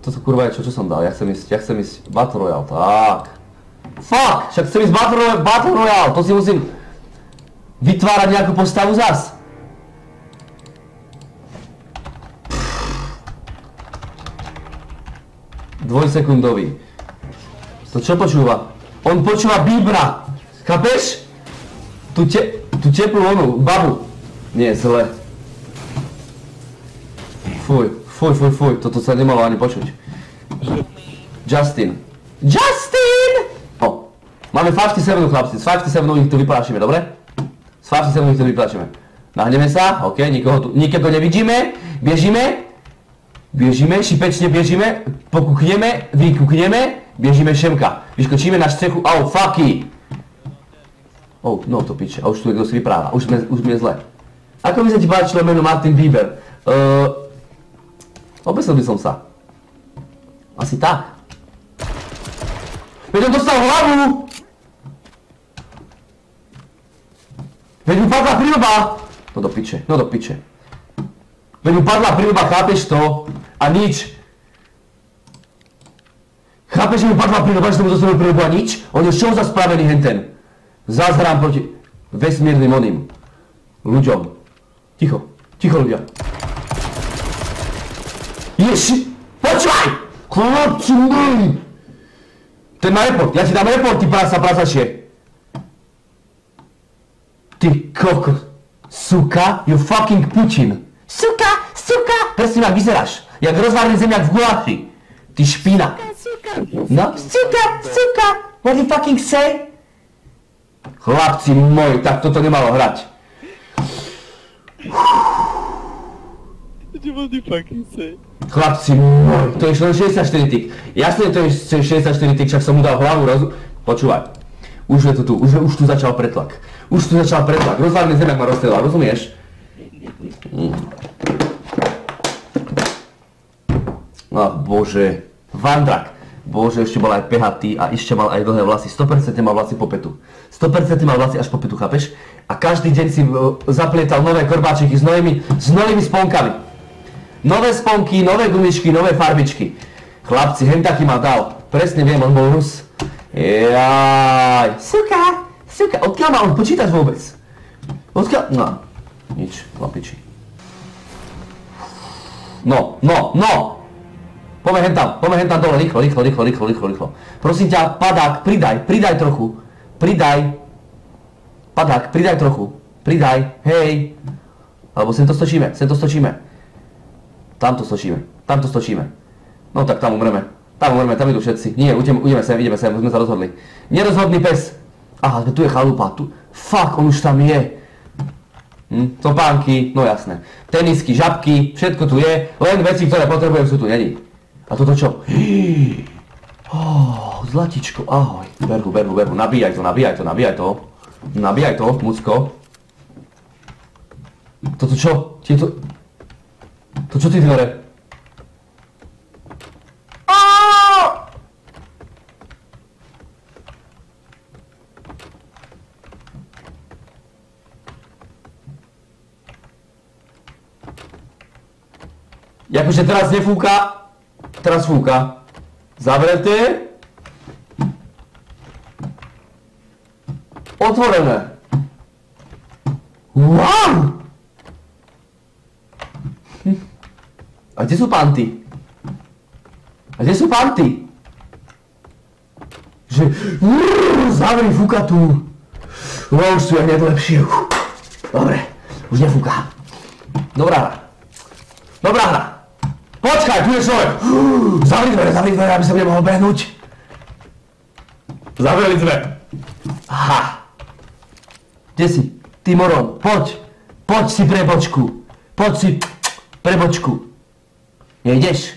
Toto kurva je čo som dal? Ja chcem ísť Battle Royale, tak. Fuck! Však chcem ísť Battle Royale, to si musím vytvárať nejakú postavu zas. Dvojsekundový. To čo počúva? On počúva Bíbra. Chápeš? Tu teplú onu, babu. Nie, zle. Fuj. Toto sa nemalo ani počuť. Justin. No. Máme 57 chlapci, z 57 ich tu vyplášime, dobre? Z 57 ich tu vyplášime. Nahneme sa, ok, nikoho nevidíme, Biežime, šipečne biežime, pokúkneme, vykúkneme, biežime šemka. Vyskočíme na strechu, au, fucky! Oh, no to piče, a už tu niekto si vypráva, už mi je zle. Ako by sa ti páčilo meno Martin Bieber? Obesil by som sa. Asi tak. Veď on dostal hlavu! Veď mu padla príľuba! No do piče. Veď mu padla príľuba, chápeš to? A nič. Chápeš, že mu padla príľuba, že som mu dostanul príľubu a nič? On je čo za spravený henten? Zazhrám proti vesmírnym oným ľuďom. Ticho ľudia. Ježi, počúvaj! Chlapci môj! To je na report, ja ti dám report, ty prasašie. Ty kokos. Suka, you fucking Putin. Suka! Presne ak vyzeráš, jak rozvárny zemiak v gulaši. Ty špína. No, suka! What do you fucking say? Chlapci môj, tak toto nemalo hrať. What do you fucking say? Chlapci môj, to je len 64 tik. Jasne, to je 64 tik, však som mu dal hlavu, Počúvaj. Už je to tu, už tu začal pretlak. Rozvárny zemiak ma rozstrelal, rozumieš? Bože. Vandrak. Bože, ešte bol aj pehatý a ešte mal aj dlhé vlasy. 100% mal vlasy po petu. 100% mal vlasy až po petu, chápeš? A každý deň si zaplietal nové korbáčiky s novými sponkami. Nové sponky, nové gumičky, nové farbičky. Chlapci, hen taký ma dal. Presne viem, on bol Rus. Jaj. Suka. Odkiaľ má on počítať vôbec? No. Nič, chlapiči. No. Poďme hen tam dole, rýchlo. Prosím ťa, padák, pridaj trochu. Padák, pridaj trochu. Hej. Alebo sem to stočíme. Tam to stočíme. No tak tam umreme, tam idú všetci. Nie, ideme sem, už sme sa rozhodli. Nerozhodný pes. Aha, tu je chalupa, Fuck, on už tam je. Topánky, no jasné. Tenisky, žabky, všetko tu je. Len veci, ktoré potrebujem, sú tu, není. A toto čo? Zlatičko, ahoj. Berhu, nabíjaj to, mucko. Toto čo? To čo ty dvere? Jakože teraz nefúka, teraz fúka. Zavreté. Otvorené. Wow! A kde sú panty? Že... Zavri, fúka tu. Už tu je hneď lepšie. Dobre, už nefúka. Dobrá hra. Počkaj, tu je človek. Zavri dvere, aby sa nemohol behnúť. Zavreli dvere. Aha. Kde si? Ty moron, poď si pre bočku. Nejdeš?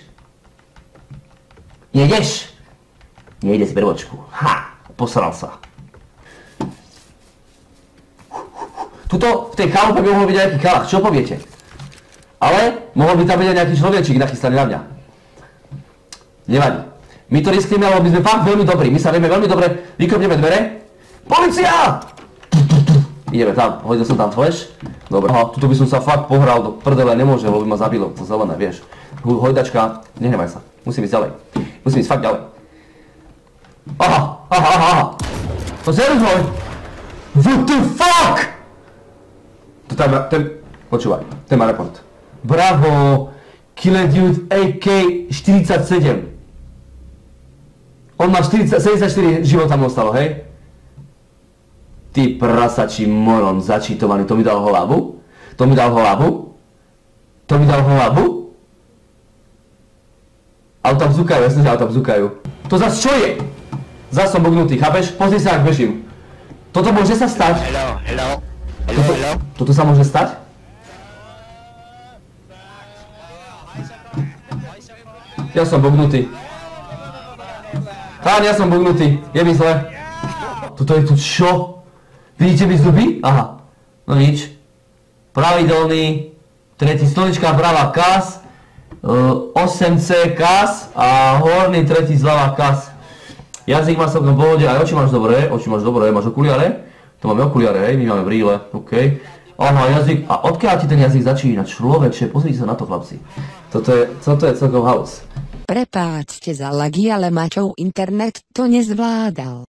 Nejde si pre bočku. Posral sa. Tuto v tej chalupe by mohol byť nejaký kalach, čo poviete? Ale mohol by tam byť aj nejaký človečík nachystaný na mňa. Nevadí. My to riskneme, lebo my sme fakt veľmi dobrí. My sa vieme veľmi dobre, vykopneme dvere. Polícia! Ideme tam, hodil som tam flash. Dobre, tuto by som sa fakt pohral do prdele, nemôže, lebo by ma zabilo, to zelené, vieš. Hojdačka, nehnevaj sa. Musím ísť ďalej. Musím ísť fakt ďalej. Aha. To servus môj. What the fuck? Počúvaj, ten má report. Bravo. Killer Dude AK-47. On má 74 života mu ostalo, hej? Ty prasačí moron, začítovaný, to mi dal hlavu? Auta bzukajú, jasne, že auta bzukajú. To zas čo je? Zas som bugnutý, chápeš? Pozri sa, ak bežím. Toto môže sa stať. Hello. Toto sa môže stať? Ja som bugnutý. Ja som bugnutý. Je mi zle. Toto je tu čo? Vidíte mi zuby? Aha. No nič. Pravidelný. Tretí stolička vprava kas. 8C kas. A horný tretí zľava kas. Jazyk má celkom pohode. Aj oči máš dobré. Máš okuliare? To máme okuliare, hej? My máme brýle. OK. Aha, jazyk. A odkiaľ ti ten jazyk začína? Človeče, pozrite sa na to, chlapci. Toto je celkom house. Prepáčte za lagy, ale Maťov internet to nezvládal.